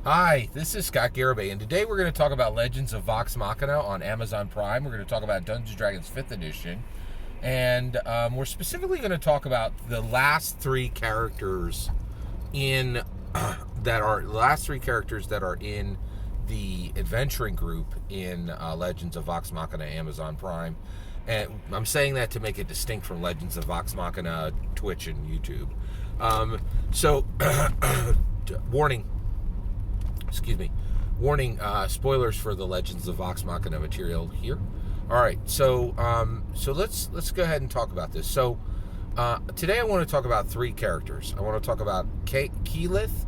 Hi, this is Scott Garibay, and today we're going to talk about Legends of Vox Machina on Amazon Prime. We're going to talk about Dungeons & Dragons 5th Edition, and we're specifically going to talk about the last three characters in that are in the adventuring group in Legends of Vox Machina Amazon Prime. And I'm saying that to make it distinct from Legends of Vox Machina Twitch and YouTube. So, warning. Excuse me. Warning, spoilers for the Legends of Vox Machina material here. All right, so let's go ahead and talk about this. So today I want to talk about three characters. I want to talk about Keyleth,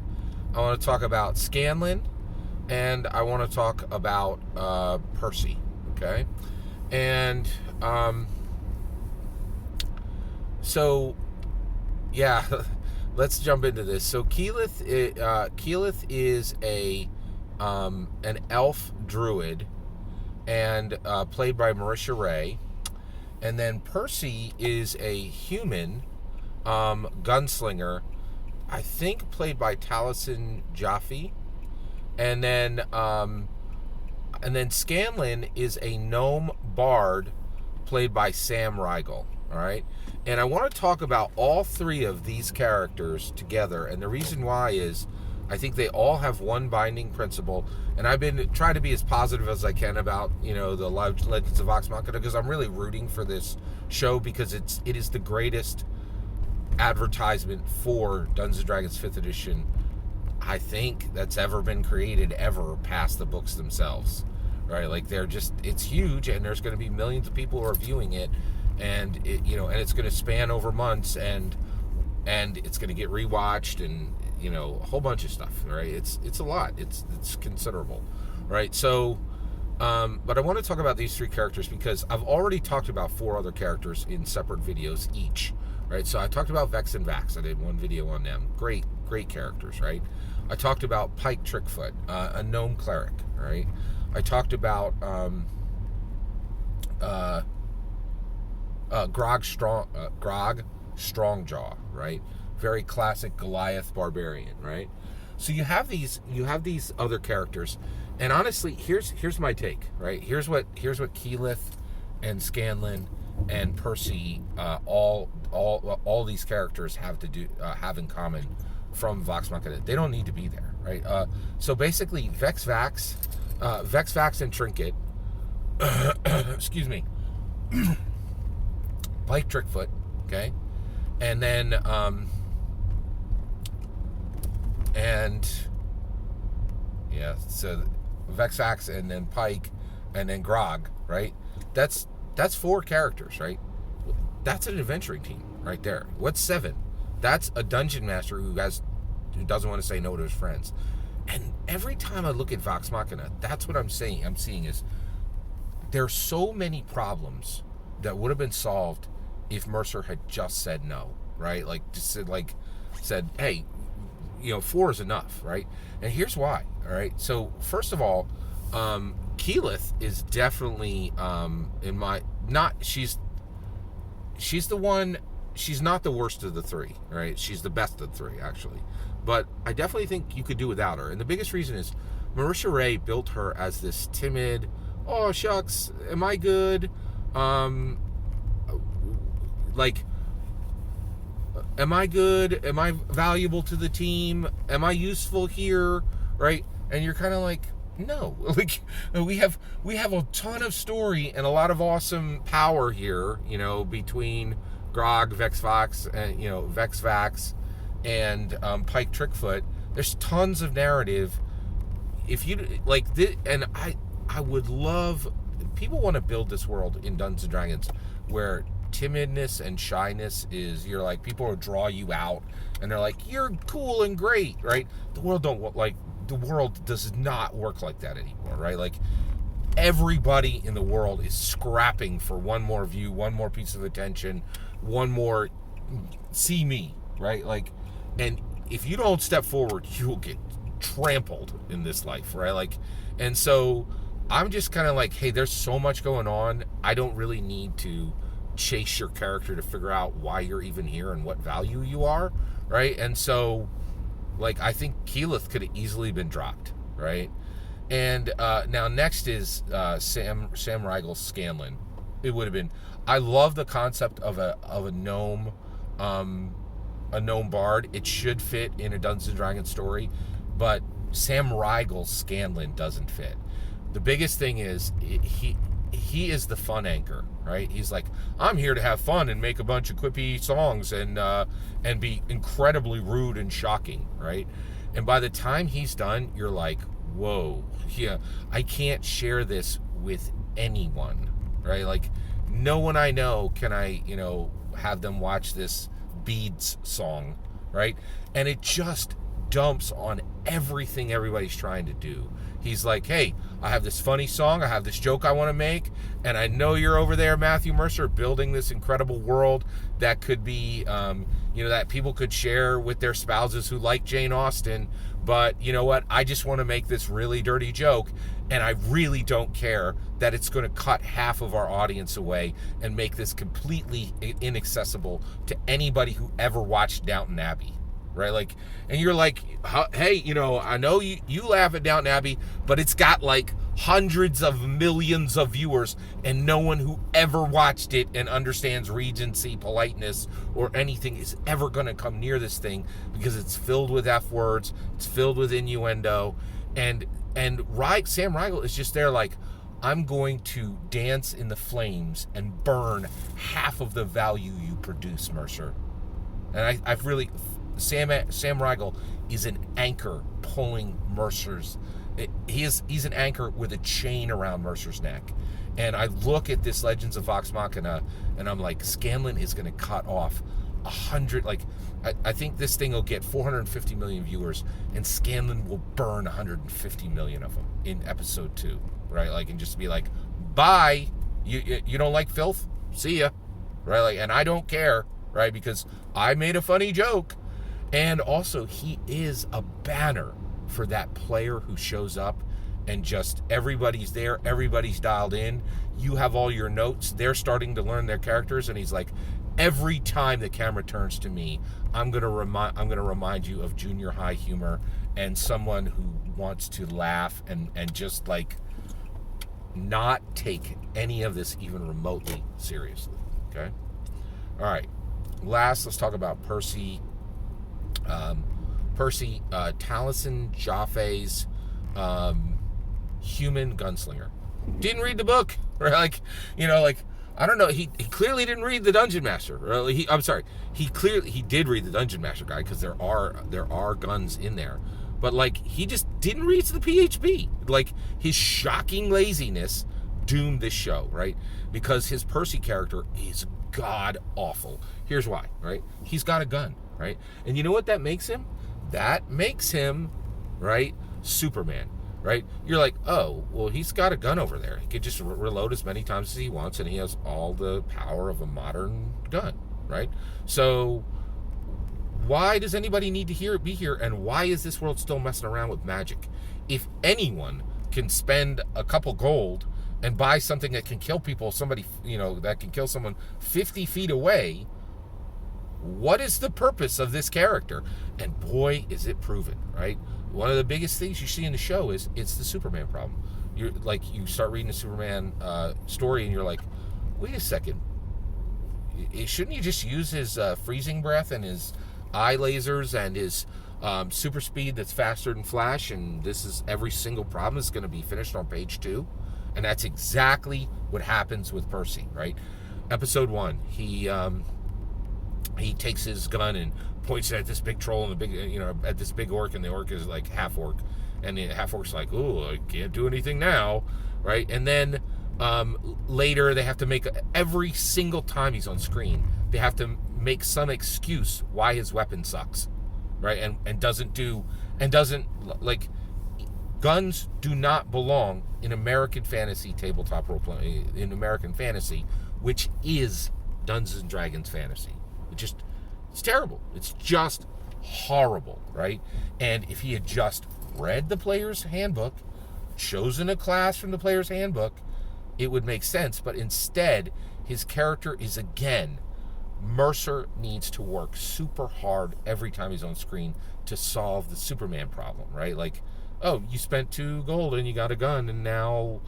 I want to talk about Scanlan, and I want to talk about Percy. Okay, and so yeah. Let's jump into this. So Keyleth is an elf druid, and played by Marisha Ray, and then Percy is a human gunslinger, I think played by Taliesin Jaffe, and then Scanlan is a gnome bard played by Sam Riegel. All right. And I want to talk about all three of these characters together. And the reason why is I think they all have one binding principle. And I've been trying to be as positive as I can about, the Legends of Vox Machina, because I'm really rooting for this show, because it is the greatest advertisement for Dungeons & Dragons 5th Edition, I think, that's ever been created, ever, past the books themselves. Right? Like, it's huge, and there's going to be millions of people who are viewing it. And and it's going to span over months, and it's going to get rewatched, and a whole bunch of stuff, right? It's a lot. It's considerable, right? So, but I want to talk about these three characters because I've already talked about four other characters in separate videos each, right? So I talked about Vex and Vax. I did one video on them. Great characters, right? I talked about Pike Trickfoot, a gnome cleric, right? I talked about Grog Strongjaw, right? Very classic Goliath barbarian, right? So you have these other characters, and honestly, here's my take, right? Here's what Keyleth and Scanlan and Percy, all these characters have in common from Vox Machina. They don't need to be there, right? So basically, Vex Vax and Trinket, excuse me. Pike Trickfoot, okay, and then so Vexax, and then Pike, and then Grog, right? That's four characters, right? That's an adventuring team right there. What's seven? That's a dungeon master who doesn't want to say no to his friends. And every time I look at Vox Machina, that's what I'm saying. I'm seeing is there's so many problems that would have been solved if Mercer had just said no, right? Like, just said, hey, four is enough, right? And here's why, all right? So first of all, Keyleth is definitely she's the one. She's not the worst of the three, right? She's the best of the three, actually. But I definitely think you could do without her. And the biggest reason is Marisha Ray built her as this timid, oh shucks, am I good? Am I good? Am I valuable to the team? Am I useful here? Right? And you're kind of like, no. Like, we have a ton of story and a lot of awesome power here, between Grog, Vexvax, and Pike Trickfoot. There's tons of narrative. If you like this, and I would love, people want to build this world in Dungeons and Dragons where timidness and shyness is, you're like, people will draw you out, and they're like, you're cool and great, right? The world does not work like that anymore, right? Like, everybody in the world is scrapping for one more view, one more piece of attention, one more see me, right? Like, and if you don't step forward, you will get trampled in this life, right? Like, and so I'm just kind of like, hey, there's so much going on. I don't really need to chase your character to figure out why you're even here and what value you are, right? And so Like, I think Keyleth could have easily been dropped, right? And now next is Sam Riegel's Scanlan. It would have been. I love the concept of a gnome bard. It should fit in a Dungeons and Dragons story, but Sam Riegel's Scanlan doesn't fit. The biggest thing is he is the fun anchor, right? He's like, I'm here to have fun and make a bunch of quippy songs and be incredibly rude and shocking, right? And by the time he's done, you're like, whoa, yeah, I can't share this with anyone, right? Like, no one I know can I, have them watch this Beads song, right? And it just dumps on everything everybody's trying to do. He's like, hey, I have this funny song, I have this joke I want to make, and I know you're over there, Matthew Mercer, building this incredible world that could be, that people could share with their spouses who like Jane Austen, but you know what? I just want to make this really dirty joke, and I really don't care that it's going to cut half of our audience away and make this completely inaccessible to anybody who ever watched Downton Abbey. Right? Like, and you're like, hey, I know you laugh at Downton Abbey, but it's got like hundreds of millions of viewers, and no one who ever watched it and understands Regency politeness or anything is ever going to come near this thing because it's filled with F words, it's filled with innuendo, and Sam Riegel is just there like, I'm going to dance in the flames and burn half of the value you produce, Mercer. And I've really... Sam Riegel is an anchor pulling Mercer's. He's an anchor with a chain around Mercer's neck. And I look at this Legends of Vox Machina, and I'm like, Scanlan is going to cut off 100. Like, I think this thing will get 450 million viewers, and Scanlan will burn 150 million of them in episode 2, right? Like, and just be like, bye. You don't like filth? See ya, right? Like, and I don't care, right? Because I made a funny joke. And also, he is a banner for that player who shows up and just everybody's there, everybody's dialed in. You have all your notes. They're starting to learn their characters, and he's like, every time the camera turns to me, I'm gonna remind you of junior high humor and someone who wants to laugh and just like not take any of this even remotely seriously. Okay. All right. Last, let's talk about Percy. Taliesin Jaffe's human gunslinger. Didn't read the book, right? I don't know. He clearly didn't read the Dungeon Master. He did read the Dungeon Master guide because there are guns in there, but he just didn't read the PHB. His shocking laziness doomed this show, right? Because his Percy character is god awful. Here's why, right? He's got a gun. Right? And you know what that makes him? That makes him, right, Superman, right? You're like, oh, well, he's got a gun over there. He could just reload as many times as he wants, and he has all the power of a modern gun, right? So why does anybody need to be here, and why is this world still messing around with magic? If anyone can spend a couple gold and buy something that can kill people, that can kill someone 50 feet away, what is the purpose of this character? And boy, is it proven, right? One of the biggest things you see in the show is it's the Superman problem. You start reading the Superman story, and you're like, wait a second, shouldn't you just use his freezing breath and his eye lasers and his super speed that's faster than Flash, and this is every single problem is going to be finished on page 2? And that's exactly what happens with Percy, right? Episode 1, he takes his gun and points it at this big troll and at this big orc, and the orc is like half orc, and the half orc's like, "Ooh, I can't do anything now," right? And then later they have to make every single time he's on screen, they have to make some excuse why his weapon sucks, right? And doesn't guns do not belong in American fantasy tabletop role play, in American fantasy, which is Dungeons and Dragons fantasy. It's terrible. It's just horrible, right? And if he had just read the player's handbook, chosen a class from the player's handbook, it would make sense. But instead, his character is again Mercer needs to work super hard every time he's on screen to solve the Superman problem, right? Like, oh, you spent 2 gold and you got a gun, and now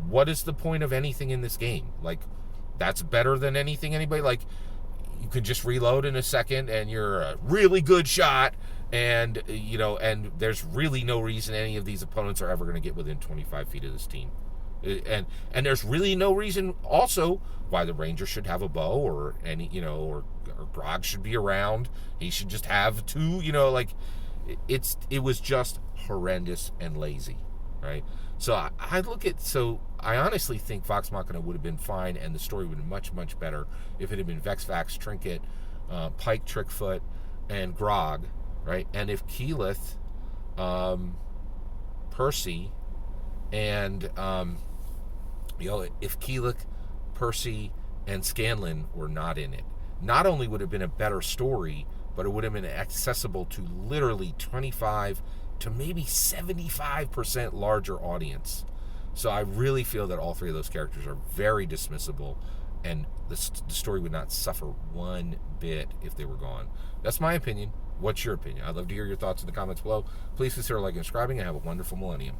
what is the point of anything in this game? Like, that's better than anything anybody, like, you could just reload in a second and you're a really good shot, and and there's really no reason any of these opponents are ever going to get within 25 feet of this team. And there's really no reason also why the Ranger should have a bow, or or Grog should be around. He should just have 2, it was just horrendous and lazy, right? So I honestly think Vox Machina would have been fine, and the story would have been much, much better if it had been Vex, Vax, Trinket, Pike, Trickfoot, and Grog, right? And if Keyleth, Percy, and if Keyleth, Percy, and Scanlan were not in it, not only would it have been a better story, but it would have been accessible to literally 25 to maybe 75% larger audience. So I really feel that all 3 of those characters are very dismissible, and the story would not suffer one bit if they were gone. That's my opinion. What's your opinion? I'd love to hear your thoughts in the comments below. Please consider liking and subscribing, and have a wonderful millennium.